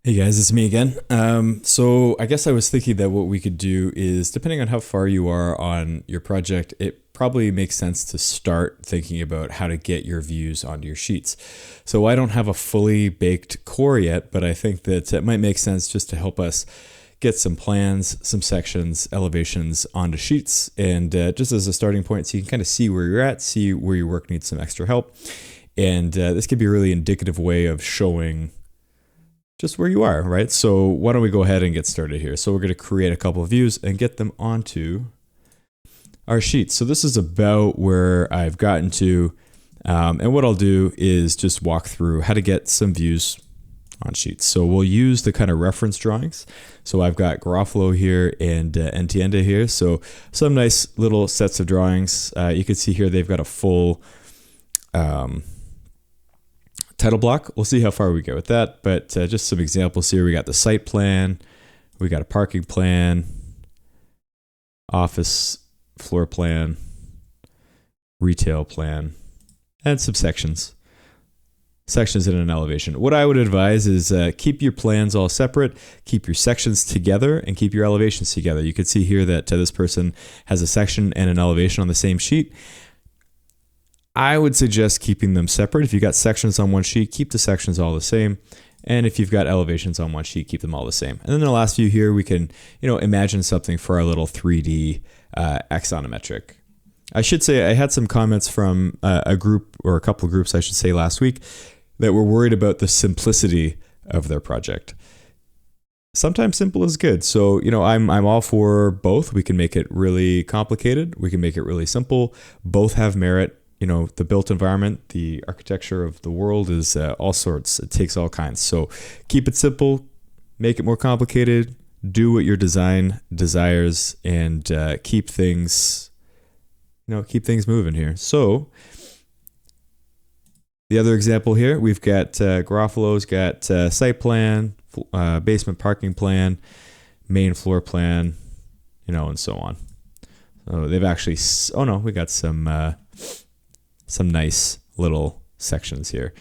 Hey guys, it's me again. So I guess I was thinking that what we could do is, depending on how far you are on your project, it probably makes sense to start thinking about how to get your views onto your sheets. So I don't have a fully baked core yet, but I think that it might make sense just to help us get some plans, some sections, elevations onto sheets, and just as a starting point, so you can kind of see where you're at, see where your work needs some extra help. And this could be a really indicative way of showing just where you are, right? So why don't we go ahead and get started here? So we're going to create a couple of views and get them onto our sheets. So this is about where I've gotten to. And what I'll do is just walk through how to get some views on sheets. So we'll use the kind of reference drawings. So I've got Garofalo here and Entienda here. So some nice little sets of drawings. You can see here they've got a full title block. We'll see how far we go with that, but just some examples here. We got the site plan, we got a parking plan, office floor plan, retail plan, and some sections. Sections in an elevation. What I would advise is keep your plans all separate, keep your sections together, and keep your elevations together. You can see here that this person has a section and an elevation on the same sheet. I would suggest keeping them separate. If you've got sections on one sheet, keep the sections all the same. And if you've got elevations on one sheet, keep them all the same. And then the last view here, we can, imagine something for our little 3D axonometric. I should say I had some comments from a group, or a couple of groups, I should say, last week that were worried about the simplicity of their project. Sometimes simple is good. So, I'm all for both. We can make it really complicated. We can make it really simple. Both have merit. The built environment, the architecture of the world is all sorts. It takes all kinds. So keep it simple, make it more complicated, do what your design desires, and keep things moving here. So the other example here, we've got Garofalo's got site plan, basement parking plan, main floor plan, and so on. So they've actually, we got some nice little sections here.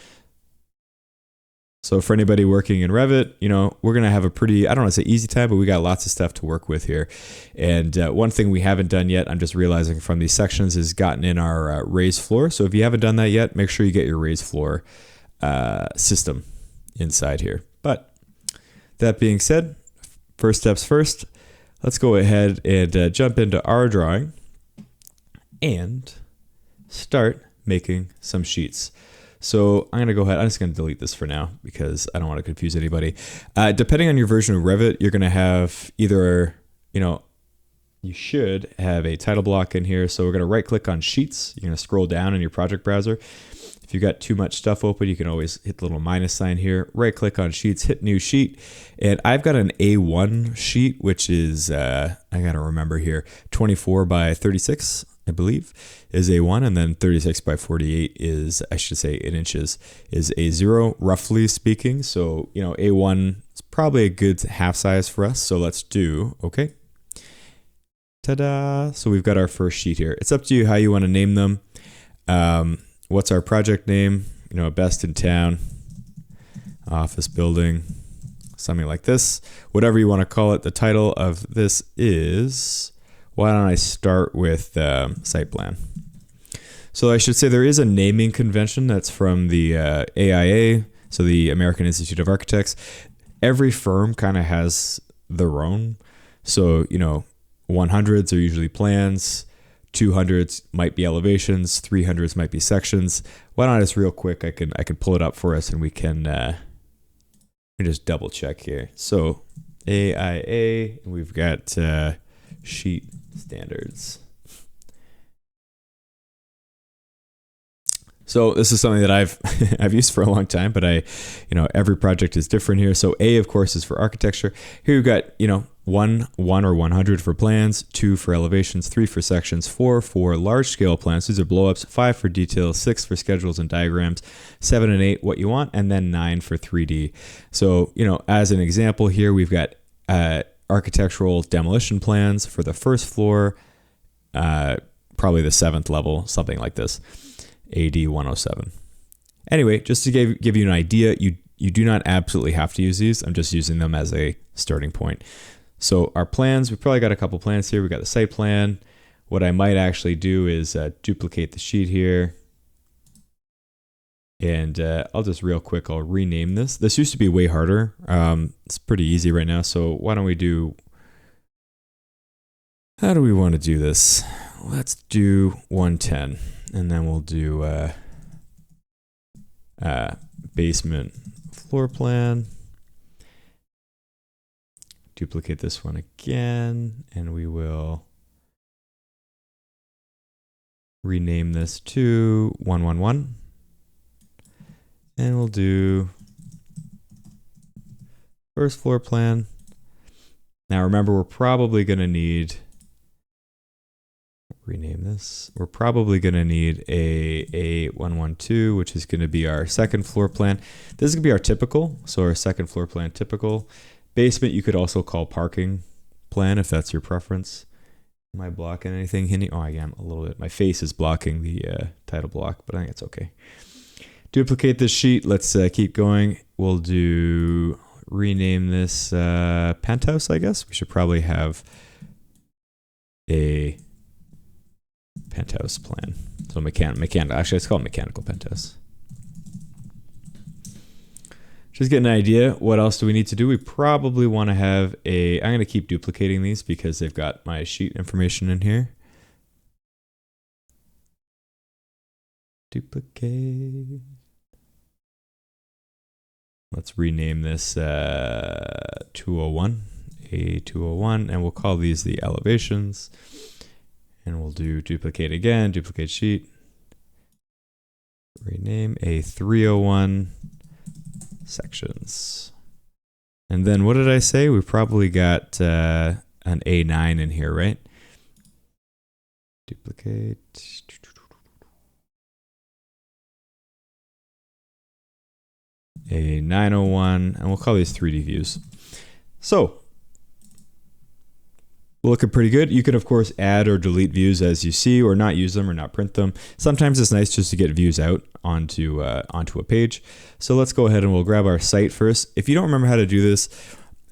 So for anybody working in Revit, we're going to have a pretty, I don't want to say easy time, but we got lots of stuff to work with here. And one thing we haven't done yet, I'm just realizing from these sections, is gotten in our raised floor. So if you haven't done that yet, make sure you get your raised floor system inside here. But that being said, first steps first, let's go ahead and jump into our drawing and start making some sheets. So I'm going to go ahead. I'm just going to delete this for now because I don't want to confuse anybody. Depending on your version of Revit, you're going to have either, you should have a title block in here. So we're going to right click on sheets. You're going to scroll down in your project browser. If you've got too much stuff open, you can always hit the little minus sign here, right click on sheets, hit new sheet. And I've got an A1 sheet, which is, I got to remember here, 24 by 36. I believe, is A1, and then 36 by 48 is, I should say, in inches, is A0, roughly speaking. So, A1 is probably a good half size for us. So let's do, okay. Ta-da! So we've got our first sheet here. It's up to you how you want to name them. What's our project name? Best in town, office building, something like this. Whatever you want to call it. The title of this is... Why don't I start with site plan? So I should say there is a naming convention that's from the AIA, so the American Institute of Architects. Every firm kind of has their own. So, 100s are usually plans, 200s might be elevations, 300s might be sections. Why don't I just real quick, I can pull it up for us and we can just double check here. So AIA, we've got sheet standards. So this is something that I've used for a long time, but every project is different here. So A, of course, is for architecture. Here you've got, 1 or 100 for plans, 2 for elevations, 3 for sections, 4 for large scale plans. These are blowups, 5 for details, 6 for schedules and diagrams, 7 and 8 what you want, and then 9 for 3D. So, as an example here, we've got architectural demolition plans for the first floor, probably the 7th level, something like this, AD 107. Anyway, just to give you an idea, you You do not absolutely have to use these. I'm just using them as a starting point. So our plans, we probably got a couple plans here. We got the site plan. What I might actually do is duplicate the sheet here. And I'll just real quick, I'll rename this. This used to be way harder. It's pretty easy right now. So why don't we do, how do we want to do this? Let's do 110. And then we'll do basement floor plan. Duplicate this one again. And we will rename this to 111. And we'll do first floor plan. Now remember, we're probably going to need, rename this. We're probably going to need a 112, which is going to be our second floor plan. This is going to be our typical. So our second floor plan typical. Basement, you could also call parking plan if that's your preference. Am I blocking anything? Oh, I am a little bit. My face is blocking the title block, but I think it's okay. Duplicate this sheet. Let's keep going. We'll do, rename this penthouse, I guess. We should probably have a penthouse plan. So mechanical, actually it's called mechanical penthouse. Just get an idea. What else do we need to do? We probably want to have I'm going to keep duplicating these because they've got my sheet information in here. Duplicate. Let's rename this 201, A201, and we'll call these the elevations. And we'll do duplicate again, duplicate sheet. Rename A301 sections. And then what did I say? We probably got an A9 in here, right? Duplicate. A 901, and we'll call these 3D views. So, looking pretty good. You can, of course, add or delete views as you see, or not use them or not print them. Sometimes it's nice just to get views out onto a page. So let's go ahead and we'll grab our site first. If you don't remember how to do this,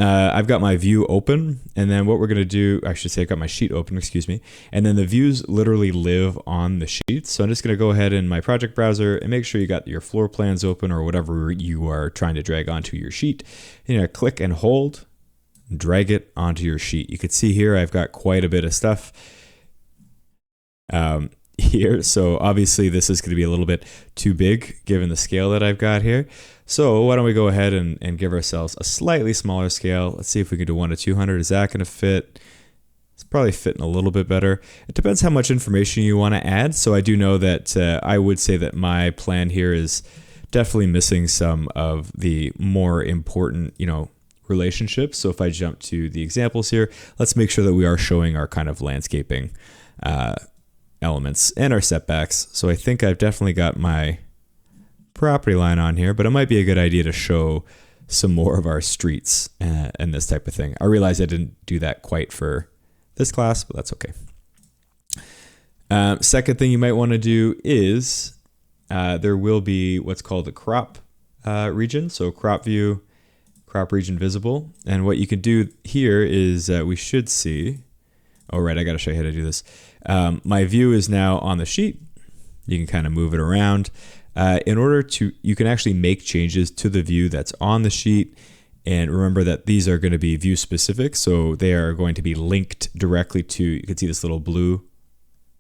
I've got my view open, and then what we're going to do, I should say I've got my sheet open, excuse me, and then the views literally live on the sheet. So I'm just going to go ahead in my project browser and make sure you got your floor plans open or whatever you are trying to drag onto your sheet. And click and hold, drag it onto your sheet. You can see here I've got quite a bit of stuff here. So obviously this is going to be a little bit too big given the scale that I've got here. So why don't we go ahead and give ourselves a slightly smaller scale. Let's see if we can do 1 to 200. Is that going to fit? It's probably fitting a little bit better. It depends how much information you want to add. So I do know that I would say that my plan here is definitely missing some of the more important, relationships. So if I jump to the examples here, let's make sure that we are showing our kind of landscaping elements and our setbacks. So I think I've definitely got my property line on here, but it might be a good idea to show some more of our streets and this type of thing. I realize I didn't do that quite for this class, but that's okay. Second thing you might want to do is there will be what's called a crop region. So crop view, crop region visible. And what you can do here is we should see, oh, right, I got to show you how to do this. My view is now on the sheet. You can kind of move it around. You can actually make changes to the view that's on the sheet. And remember that these are going to be view specific. So they are going to be linked directly to, you can see this little blue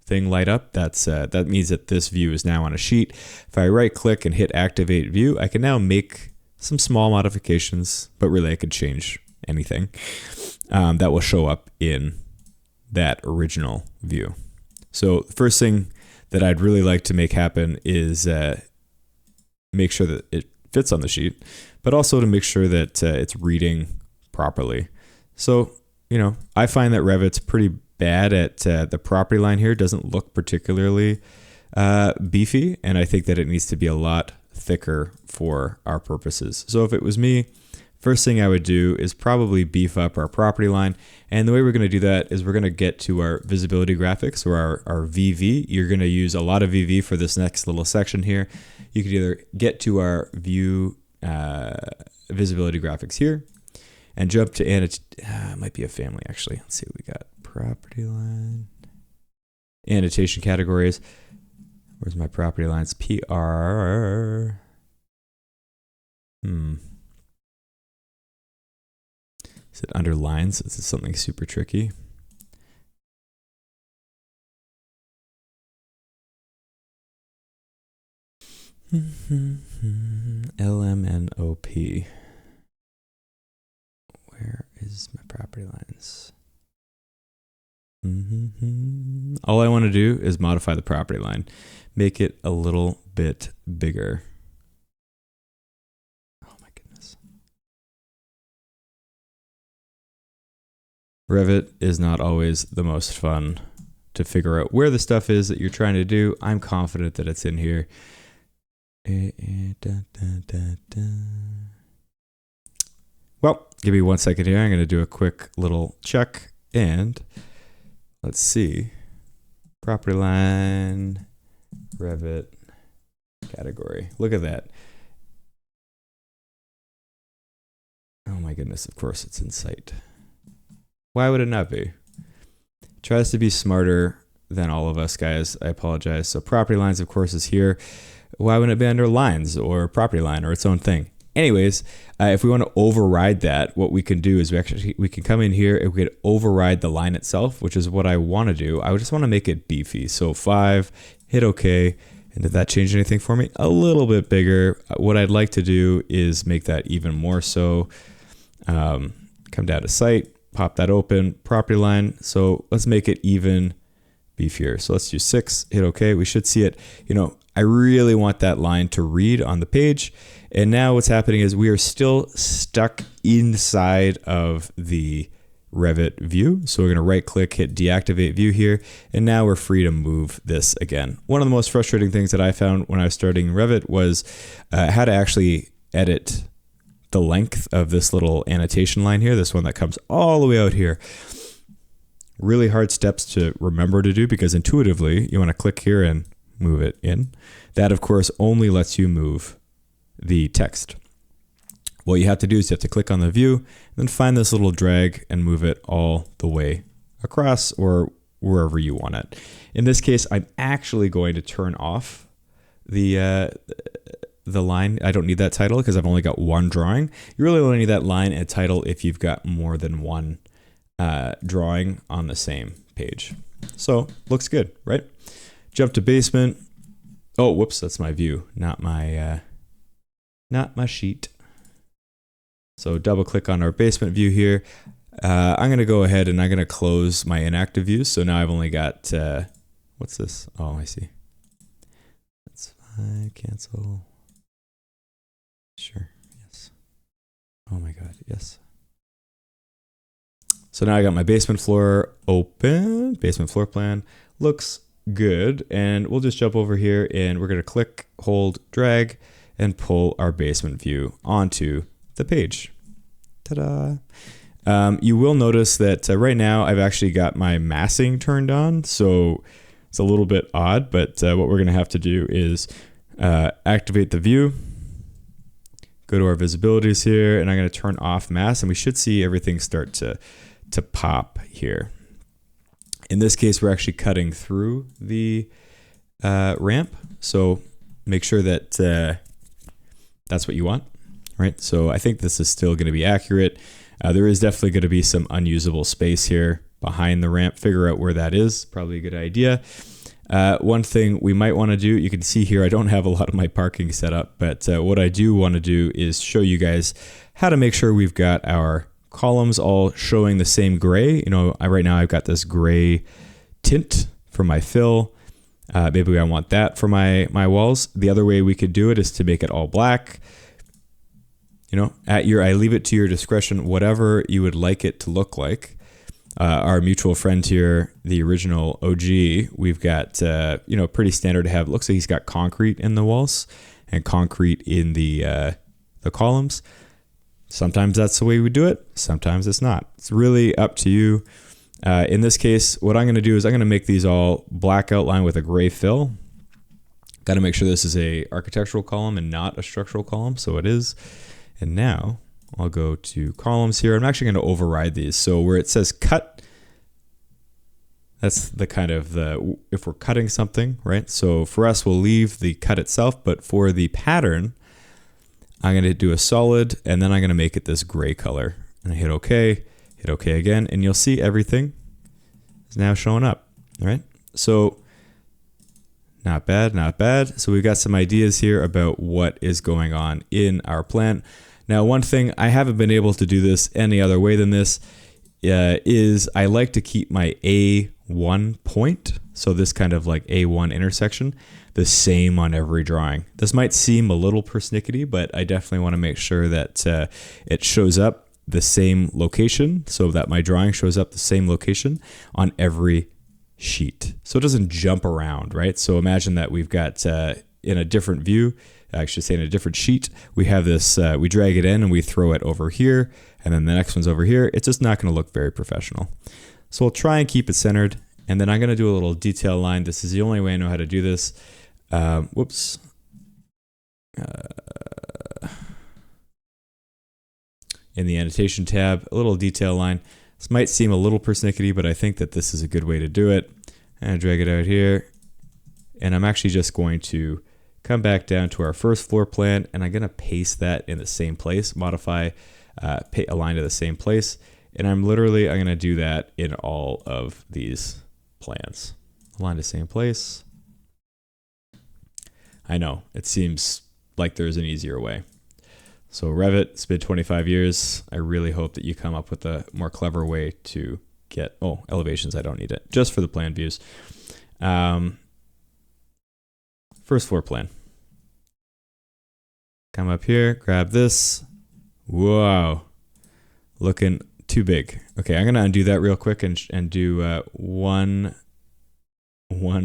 thing light up. That means that this view is now on a sheet. If I right click and hit activate view, I can now make some small modifications, but really I could change anything that will show up in that original view. So the first thing that I'd really like to make happen is make sure that it fits on the sheet, but also to make sure that it's reading properly. So, I find that Revit's pretty bad at the property line here. Doesn't look particularly beefy, and I think that it needs to be a lot thicker for our purposes. So if it was me, first thing I would do is probably beef up our property line. And the way we're going to do that is we're going to get to our visibility graphics, or our VV. You're going to use a lot of VV for this next little section here. You could either get to our view visibility graphics here, and jump to it might be a family actually. Let's see what we got. Property line, annotation categories. Where's my property lines? PR. Is it under lines? This is something super tricky. LMNOP. Where is my property lines? All I want to do is modify the property line, make it a little bit bigger. Oh my goodness. Revit is not always the most fun to figure out where the stuff is that you're trying to do. I'm confident that it's in here. Well, give me 1 second here. I'm going to do a quick little check, and let's see. Property line, Revit, category. Look at that. Oh my goodness, of course it's in sight. Why would it not be? It tries to be smarter than all of us, guys. I apologize. So property lines, of course, is here. Why wouldn't it be under lines or property line or its own thing? Anyways, if we want to override that, what we can do is we can come in here and we could override the line itself, which is what I want to do. I just want to make it beefy. So 5, hit OK. And did that change anything for me? A little bit bigger. What I'd like to do is make that even more so. Come down to site, pop that open, property line. So let's make it even beefier. So let's do 6, hit OK. We should see it. I really want that line to read on the page. And now what's happening is we are still stuck inside of the Revit view. So we're going to right click, hit deactivate view here. And now we're free to move this again. One of the most frustrating things that I found when I was starting Revit was how to actually edit the length of this little annotation line here. This one that comes all the way out here. Really hard steps to remember to do because intuitively you want to click here and move it in. That of course only lets you move the text. What you have to do is you have to click on the view, then find this little drag and move it all the way across or wherever you want it. In this case, I'm actually going to turn off the line. I don't need that title because I've only got one drawing. You really only need that line and title if you've got more than one drawing on the same page. So looks good, right? Jump to basement. Oh, whoops, that's my view, not my sheet. So double click on our basement view here. I'm going to go ahead and I'm going to close my inactive views. So now I've only got, what's this? Oh, I see. That's fine. Cancel. Sure. Yes. Oh my God. Yes. So now I got my basement floor open. Basement floor plan looks good. And we'll just jump over here and we're going to click, hold, drag, and pull our basement view onto the page. Ta-da! You will notice that right now I've actually got my massing turned on, so it's a little bit odd, but what we're going to have to do is activate the view, go to our visibilities here, and I'm going to turn off mass, and we should see everything start to pop here. In this case, we're actually cutting through the ramp, so make sure that that's what you want. Right, so I think this is still going to be accurate. There is definitely going to be some unusable space here behind the ramp. Figure out where that is, probably a good idea. One thing we might want to do, you can see here, I don't have a lot of my parking set up, but what I do want to do is show you guys how to make sure we've got our columns all showing the same gray. Right now I've got this gray tint for my fill. Maybe I want that for my walls. The other way we could do it is to make it all black. I leave it to your discretion, whatever you would like it to look like. Our mutual friend here, the original OG, we've got, pretty standard to have. It looks like he's got concrete in the walls and concrete in the columns. Sometimes that's the way we do it. Sometimes it's not. It's really up to you. In this case, what I'm going to do is I'm going to make these all black outline with a gray fill. Got to make sure this is a architectural column and not a structural column, so it is. And now I'll go to columns here. I'm actually going to override these. So where it says cut, that's the kind of if we're cutting something, right? So for us, we'll leave the cut itself, but for the pattern, I'm going to do a solid, and then I'm going to make it this gray color. And I hit OK again, and you'll see everything is now showing up, right? So not bad, not bad. So we've got some ideas here about what is going on in our plan. Now, one thing, I haven't been able to do this any other way than this, is I like to keep my A1 point, so this kind of like A1 intersection, the same on every drawing. This might seem a little persnickety, but I definitely want to make sure that it shows up the same location, so that my drawing shows up the same location on every sheet. So it doesn't jump around, right? So imagine that we've got in a different view, I should say in a different sheet, we have this, we drag it in and we throw it over here, and then the next one's over here. It's just not going to look very professional. So we'll try and keep it centered, and then I'm going to do a little detail line. This is the only way I know how to do this. Whoops. In the annotation tab, a little detail line. This might seem a little persnickety, but I think that this is a good way to do it. And I drag it out here, and I'm actually just going to come back down to our first floor plan, and I'm going to paste that in the same place, modify, align to the same place. And I'm going to do that in all of these plans. Align to same place. I know, it seems like there's an easier way. So Revit, it's been 25 years. I really hope that you come up with a more clever way to get, elevations, I don't need it, just for the plan views. First floor plan. Come up here, grab this. Whoa, looking too big. Okay, I'm gonna undo that real quick and do one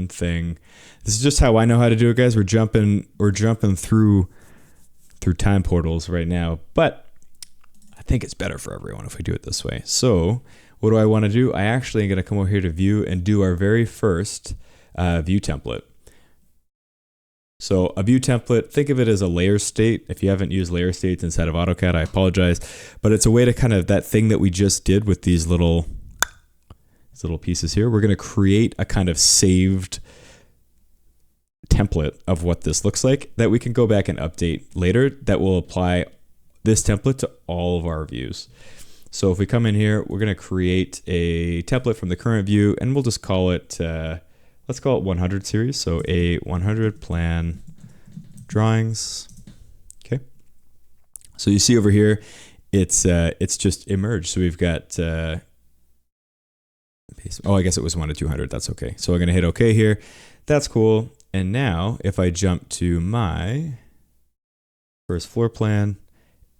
thing. This is just how I know how to do it, guys. We're jumping through time portals right now, but I think it's better for everyone if we do it this way. So what do I want to do? I actually am going to come over here to view and do our very first view template. So a view template, think of it as a layer state. If you haven't used layer states inside of AutoCAD, I apologize, but it's a way to kind of, that thing that we just did with these little pieces here, we're going to create a kind of saved template of what this looks like that we can go back and update later, that will apply this template to all of our views. So if we come in here, we're going to create a template from the current view, and we'll just call it, let's call it 100 series. So a 100 plan drawings. Okay. So you see over here, it's just emerged. So we've got, I guess it was 1 to 200. That's okay. So I'm going to hit OK here. That's cool. And now if I jump to my first floor plan,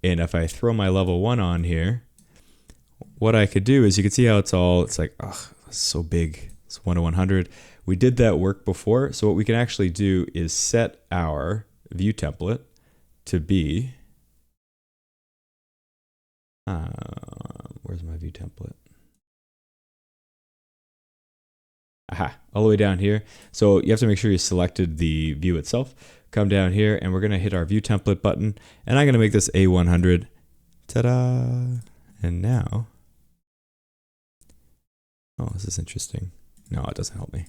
and if I throw my level 1 on here, what I could do is, you can see how it's like, oh, it's so big. It's 1 to 100. We did that work before. So what we can actually do is set our view template to be, where's my view template? Aha, all the way down here. So you have to make sure you selected the view itself. Come down here, and we're going to hit our view template button, and I'm going to make this A100. Ta-da! And now, oh, this is interesting. No, it doesn't help me.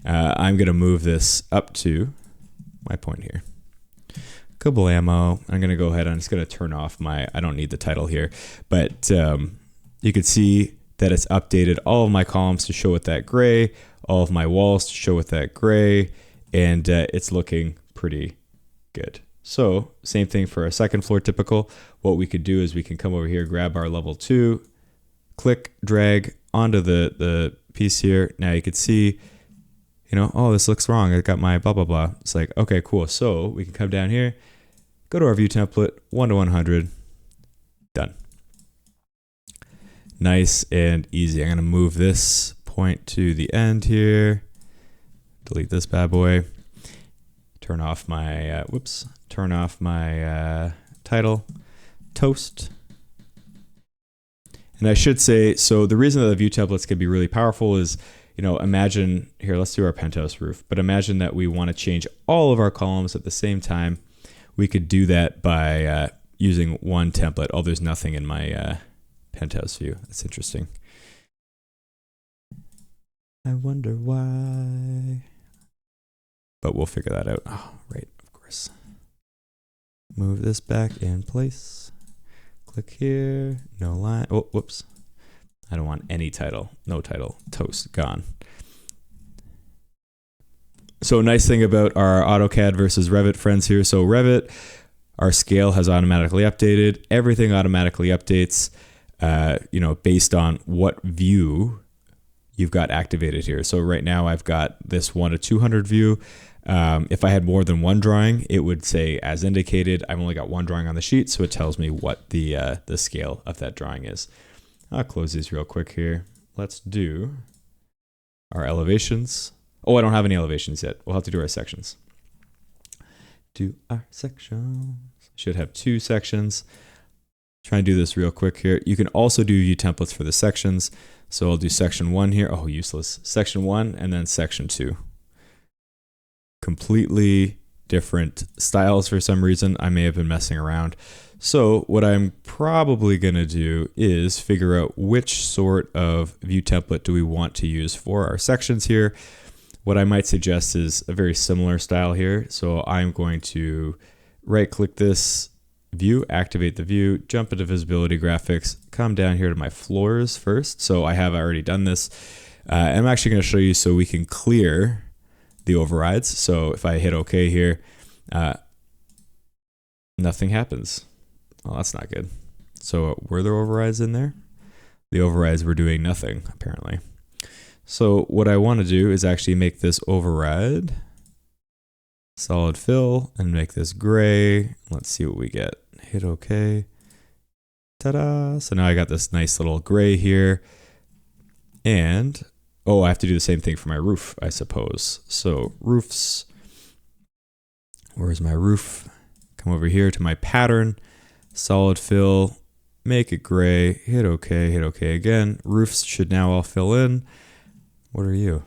I'm going to move this up to my point here. Kablamo. I'm going to go ahead, I'm just going to turn off my, I don't need the title here, but you can see that it's updated all of my columns to show with that gray, all of my walls to show with that gray, and it's looking pretty good. So same thing for our second floor typical. What we could do is we can come over here, grab our level 2, click, drag onto the piece here. Now you can see, oh, this looks wrong. I got my blah, blah, blah. It's like, okay, cool. So we can come down here, go to our view template, 1 to 100, done. Nice and easy. I'm going to move this point to the end here. Delete this bad boy. Turn off my, title, toast. And I should say, so the reason that the view templates can be really powerful is imagine here, let's do our penthouse roof, but imagine that we want to change all of our columns at the same time. We could do that by using one template. Oh, there's nothing in my penthouse view. That's interesting. I wonder why. But we'll figure that out. Oh, right, of course. Move this back in place. Click here. No line. Oh, whoops. I don't want any title. No title. Toast. Gone. So nice thing about our AutoCAD versus Revit friends here. So Revit, our scale has automatically updated. Everything automatically updates, based on what view you've got activated here. So right now I've got this 1 to 200 view. If I had more than one drawing, it would say as indicated. I've only got one drawing on the sheet, so it tells me what the scale of that drawing is. I'll close these real quick here. Let's do our elevations. Oh, I don't have any elevations yet. We'll have to do our sections. Do our sections. Should have 2 sections. Try and do this real quick here. You can also do view templates for the sections. So I'll do section 1 here. Oh, useless. Section 1 and then section 2. Completely different styles for some reason. I may have been messing around. So what I'm probably going to do is figure out which sort of view template do we want to use for our sections here. What I might suggest is a very similar style here. So I'm going to right click this view, activate the view, jump into visibility graphics, come down here to my floors first. So I have already done this. I'm actually going to show you so we can clear the overrides. So if I hit OK here, nothing happens. Well, that's not good. So were there overrides in there? The overrides were doing nothing, apparently. So what I want to do is actually make this override solid fill and make this gray. Let's see what we get. Hit OK. Ta-da! So now I got this nice little gray here. And, I have to do the same thing for my roof, I suppose. So roofs. Where's my roof? Come over here to my pattern. Solid fill. Make it gray. Hit OK. Hit OK again. Roofs should now all fill in. What are you?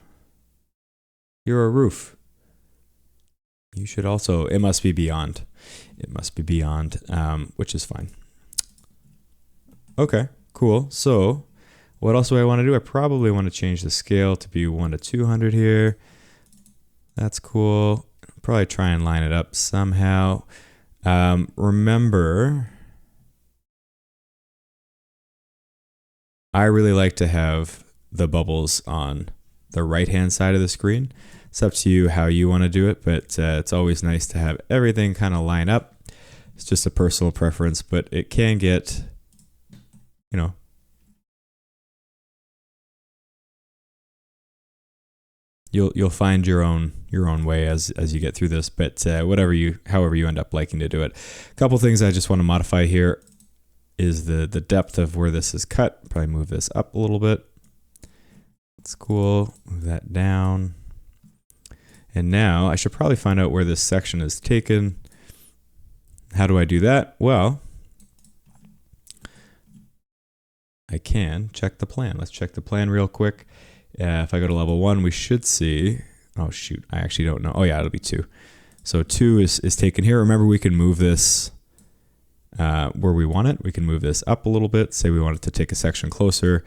You're a roof. You should also, it must be beyond. It must be beyond, which is fine. Okay, cool. So what else do I want to do? I probably want to change the scale to be 1 to 200 here. That's cool. Probably try and line it up somehow. Remember, I really like to have the bubbles on the right-hand side of the screen. It's up to you how you want to do it, but it's always nice to have everything kind of line up. It's just a personal preference, but it can get, you'll find your own way as you get through this, but however you end up liking to do it. A couple things I just want to modify here is the depth of where this is cut. Probably move this up a little bit. That's cool. Move that down. And now I should probably find out where this section is taken. How do I do that? Well, I can check the plan. Let's check the plan real quick. If I go to level 1, we should see, oh shoot, I actually don't know. Oh yeah, it'll be 2. So 2 is taken here. Remember, we can move this where we want it. We can move this up a little bit. Say we want it to take a section closer.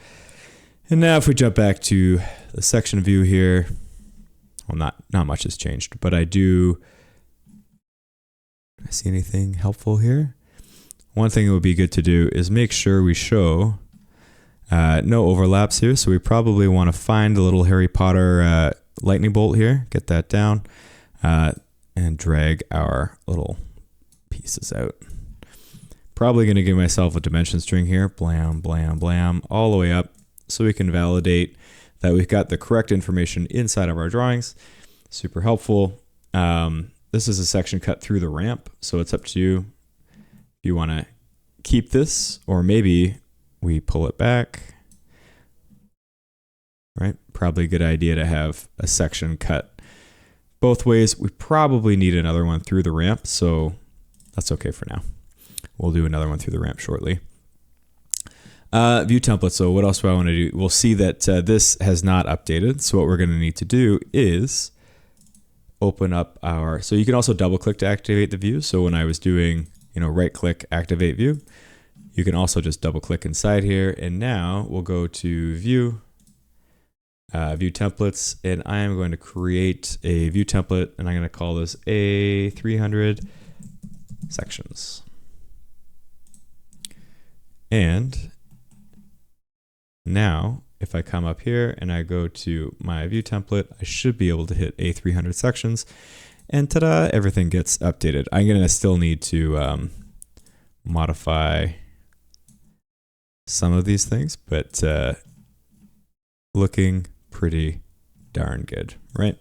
And now if we jump back to the section view here, well, not much has changed, but I see anything helpful here? One thing that would be good to do is make sure we show no overlaps here. So we probably want to find a little Harry Potter lightning bolt here, get that down, and drag our little pieces out. Probably going to give myself a dimension string here, blam, blam, blam, all the way up, so we can validate that we've got the correct information inside of our drawings. Super helpful. This is a section cut through the ramp, so it's up to you if you want to keep this, or maybe we pull it back, right? Probably a good idea to have a section cut both ways. We probably need another one through the ramp, so that's okay for now. We'll do another one through the ramp shortly. View template. So what else do I want to do? We'll see that this has not updated. So what we're going to need to do is open up our, so you can also double click to activate the view. So when I was doing, right click, activate view, you can also just double click inside here. And now we'll go to view, view templates, and I am going to create a view template, and I'm going to call this A300 sections. And now if I come up here and I go to my view template, I should be able to hit A300 sections, and ta-da, everything gets updated. I'm going to still need to modify some of these things, but looking pretty darn good, right?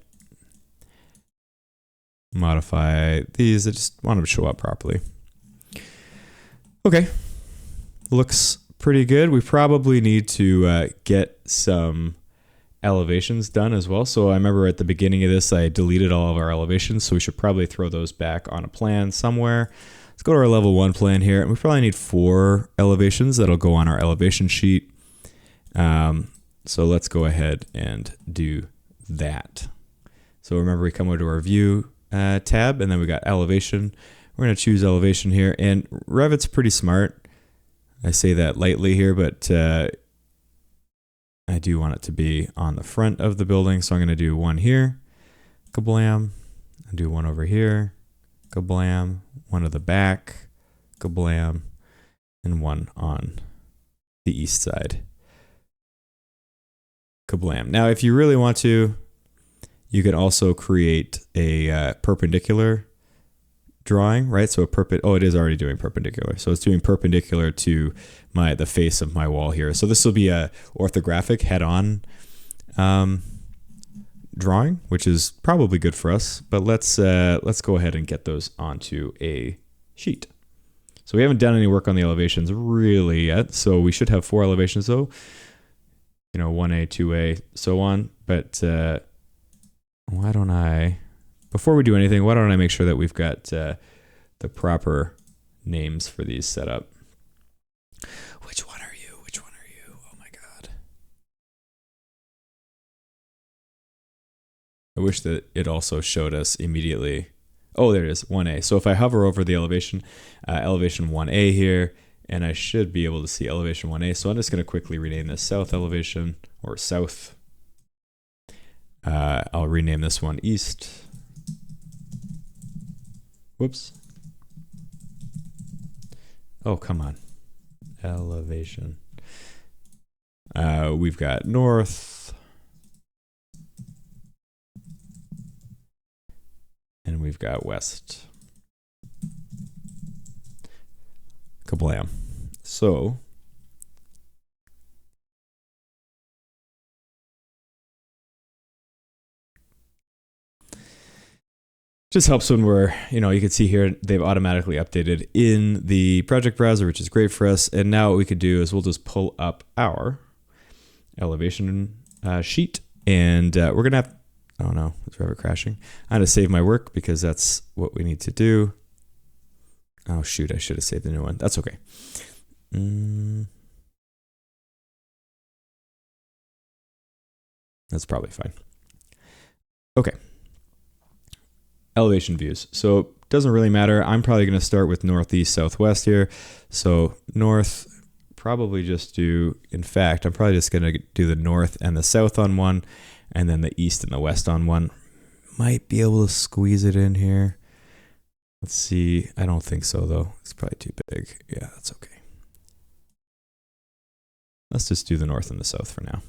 Modify these. I just want them to show up properly. Okay, looks pretty good. We probably need to get some elevations done as well. So I remember at the beginning of this, I deleted all of our elevations, so we should probably throw those back on a plan somewhere. Let's go to our level 1 plan here, and we probably need 4 elevations that'll go on our elevation sheet. So let's go ahead and do that. So remember, we come over to our view tab, and then we got elevation. We're going to choose elevation here, and Revit's pretty smart. I say that lightly here, but I do want it to be on the front of the building. So I'm going to do one here, kablam, and do one over here, kablam, one at the back, kablam, and one on the east side, kablam. Now, if you really want to, you can also create a perpendicular drawing, right? So it is already doing perpendicular. So it's doing perpendicular to the face of my wall here. So this will be a orthographic head-on drawing, which is probably good for us. But let's go ahead and get those onto a sheet. So we haven't done any work on the elevations really yet. So we should have 4 elevations though. 1A, 2A, so on. But why don't I, before we do anything, why don't I make sure that we've got the proper names for these set up? Which one are you? Which one are you? Oh my God. I wish that it also showed us immediately. Oh, there it is, 1A. So if I hover over the elevation, elevation 1A here, and I should be able to see elevation 1A. So I'm just going to quickly rename this south elevation, or south. I'll rename this one east. Whoops. Oh, come on. Elevation. We've got north. And we've got west. Kablam. So just helps when we're, you can see here, they've automatically updated in the project browser, which is great for us. And now what we could do is we'll just pull up our elevation sheet, and we're going to have, oh no, it's Revit crashing. I'm going to save my work because that's what we need to do. Oh shoot, I should have saved the new one. That's okay. That's probably fine. Okay. Elevation views. So it doesn't really matter. I'm probably going to start with northeast, southwest here. So north, probably just do, in fact, I'm probably just going to do the north and the south on one, and then the east and the west on one. Might be able to squeeze it in here. Let's see. I don't think so, though. It's probably too big. Yeah, that's okay. Let's just do the north and the south for now.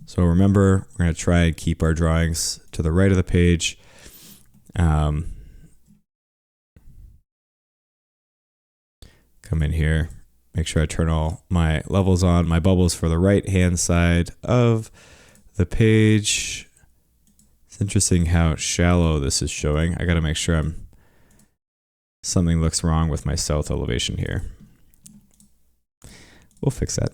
So remember, we're going to try and keep our drawings to the right of the page. Come in here, make sure I turn all my levels on, my bubbles for the right-hand side of the page. It's interesting how shallow this is showing. I got to make sure something looks wrong with my south elevation here. We'll fix that.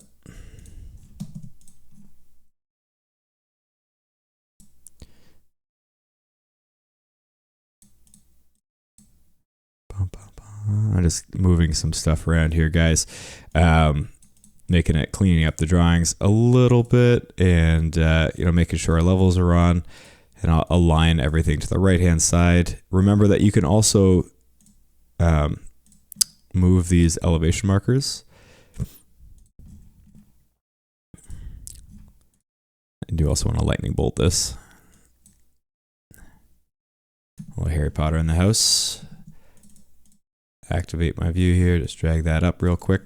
I'm just moving some stuff around here, guys. Cleaning up the drawings a little bit, and making sure our levels are on, and I'll align everything to the right-hand side. Remember that you can also move these elevation markers. I do also want to lightning bolt this. A little Harry Potter in the house. Activate my view here, just drag that up real quick.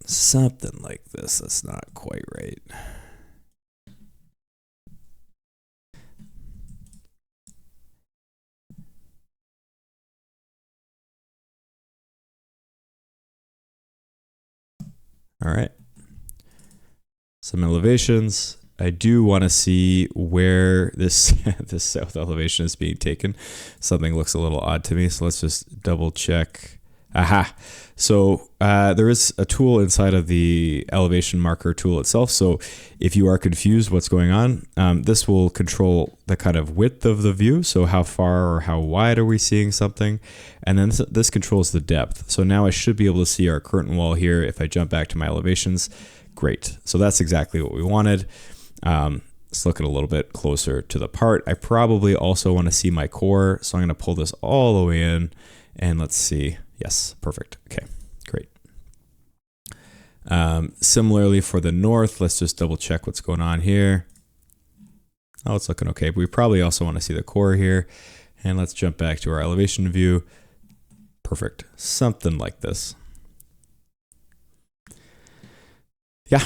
Something like this, that's not quite right. All right. Some elevations. I do want to see where this this south elevation is being taken. Something looks a little odd to me, so let's just double check. Aha. So there is a tool inside of the elevation marker tool itself. So if you are confused what's going on, this will control the kind of width of the view. So how far or how wide are we seeing something? And then this controls the depth. So now I should be able to see our curtain wall here. If I jump back to my elevations, great. So that's exactly what we wanted. Let's look at a little bit closer to the part. I probably also want to see my core. So I'm going to pull this all the way in, and let's see. Yes, perfect. Okay, great. Similarly for the north, let's just double check what's going on here. Oh, it's looking okay, but we probably also want to see the core here. And let's jump back to our elevation view. Perfect, something like this. Yeah,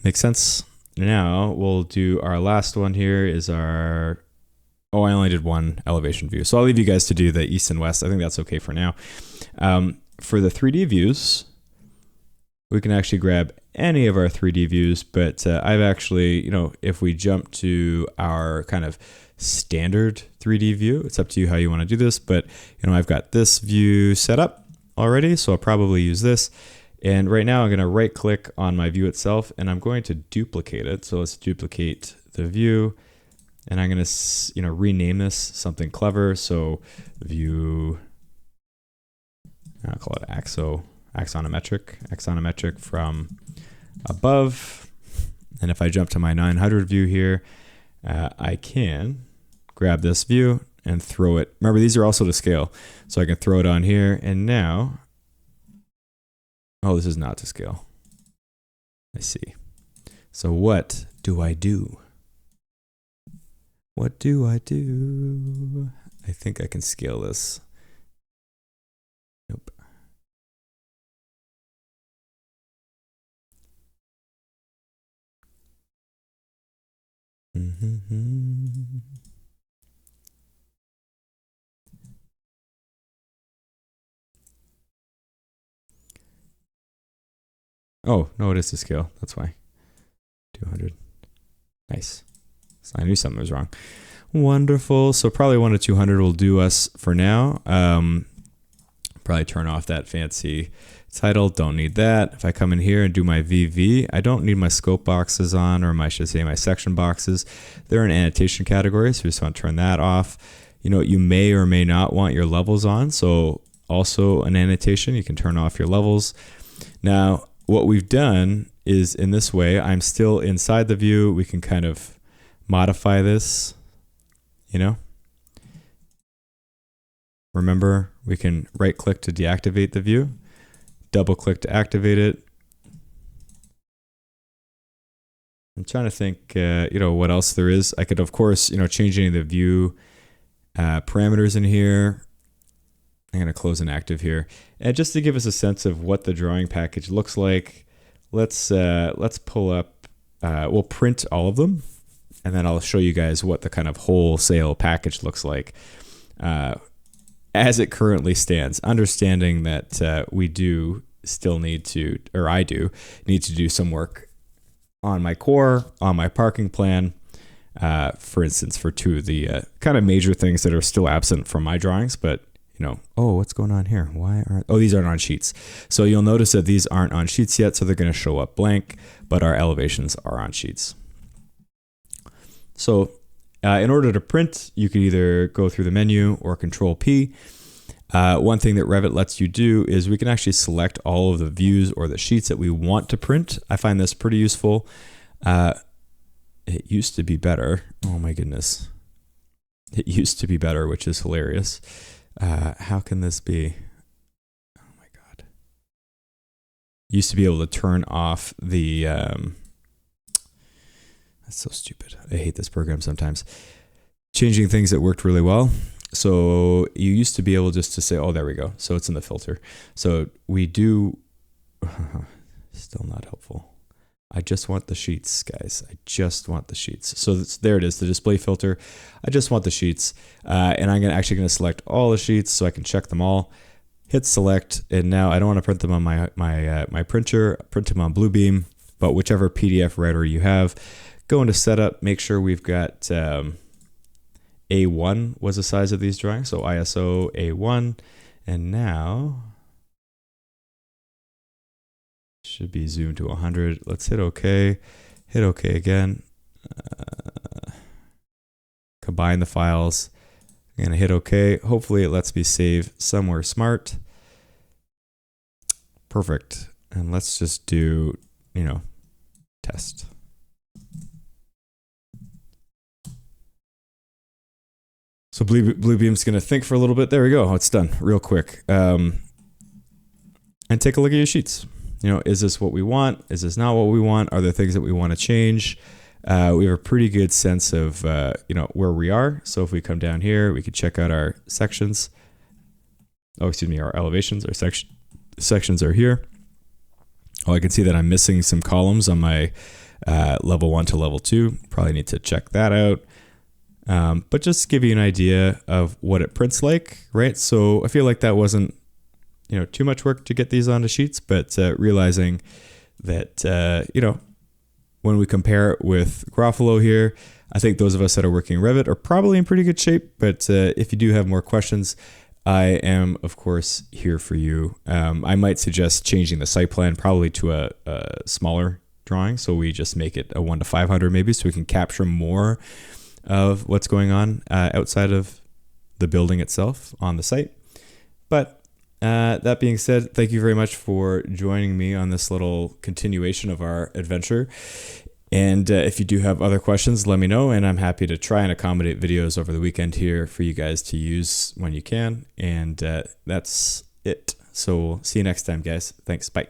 makes sense. Now we'll do our last one here is our, oh, I only did one elevation view. So I'll leave you guys to do the east and west. I think that's okay for now. For the 3D views, we can actually grab any of our 3D views, but I've actually, if we jump to our kind of standard 3D view, it's up to you how you want to do this, but I've got this view set up already, so I'll probably use this. And right now I'm going to right click on my view itself, and I'm going to duplicate it. So let's duplicate the view, and I'm going to, rename this something clever. So view, I'll call it axonometric from above. And if I jump to my 900 view here, I can grab this view and throw it. Remember, these are also to scale. So I can throw it on here, and now, oh, this is not to scale. I see. So what do I do? What do I do? I think I can scale this. Nope. Oh, no, it is to scale. That's why. 200. Nice. So I knew something was wrong. Wonderful. So probably 1 to 200 will do us for now. Probably turn off that fancy title. Don't need that. If I come in here and do my VV, I don't need my scope boxes on, or I should say my section boxes. They're an annotation category, so we just want to turn that off. You may or may not want your levels on. So also an annotation, you can turn off your levels. Now, what we've done is in this way, I'm still inside the view. We can kind of modify this, Remember, we can right click to deactivate the view, double click to activate it. I'm trying to think, what else there is. I could, of course, change any of the view parameters in here. I'm going to close inactive here. And just to give us a sense of what the drawing package looks like, let's pull up, we'll print all of them, and then I'll show you guys what the kind of wholesale package looks like as it currently stands, understanding that we do still need to, or I do need to do some work on my core, on my parking plan, for instance, for two of the kind of major things that are still absent from my drawings, but oh, what's going on here? These aren't on sheets. So you'll notice that these aren't on sheets yet, so they're going to show up blank, but our elevations are on sheets. So in order to print, you can either go through the menu or Control P. One thing that Revit lets you do is we can actually select all of the views or the sheets that we want to print. I find this pretty useful. It used to be better. Oh my goodness. It used to be better, which is hilarious. How can this be? Oh my God. Used to be able to turn off the, that's so stupid. I hate this program sometimes. Changing things that worked really well. So you used to be able just to say, oh, there we go. So it's in the filter. So we do, still not helpful. I just want the sheets, guys. I just want the sheets. So there it is, the display filter. I just want the sheets. And I'm actually going to select all the sheets so I can check them all. Hit select. And now I don't want to print them on my printer, print them on Bluebeam, but whichever PDF writer you have. Go into setup, make sure we've got A1 was the size of these drawings. So ISO A1. And now should be zoomed to 100. Let's hit OK. Hit OK again. Combine the files. I'm going to hit OK. Hopefully it lets me save somewhere smart. Perfect. And let's just do, test. So Bluebeam's going to think for a little bit. There we go. Oh, it's done real quick. And take a look at your sheets. Is this what we want? Is this not what we want? Are there things that we want to change? We have a pretty good sense of, where we are. So if we come down here, we could check out our sections. Oh, excuse me, our elevations. Our sections are here. Oh, I can see that I'm missing some columns on my level 1 to level 2. Probably need to check that out. But just to give you an idea of what it prints like, right? So I feel like that wasn't, too much work to get these onto sheets, but realizing that, when we compare it with Gruffalo here, I think those of us that are working Revit are probably in pretty good shape. But if you do have more questions, I am, of course, here for you. I might suggest changing the site plan probably to a smaller drawing. So we just make it a 1 to 500 maybe, so we can capture more of what's going on outside of the building itself on the site. But that being said, thank you very much for joining me on this little continuation of our adventure. And if you do have other questions, let me know, and I'm happy to try and accommodate videos over the weekend here for you guys to use when you can. And that's it. So we'll see you next time, guys. Thanks. Bye.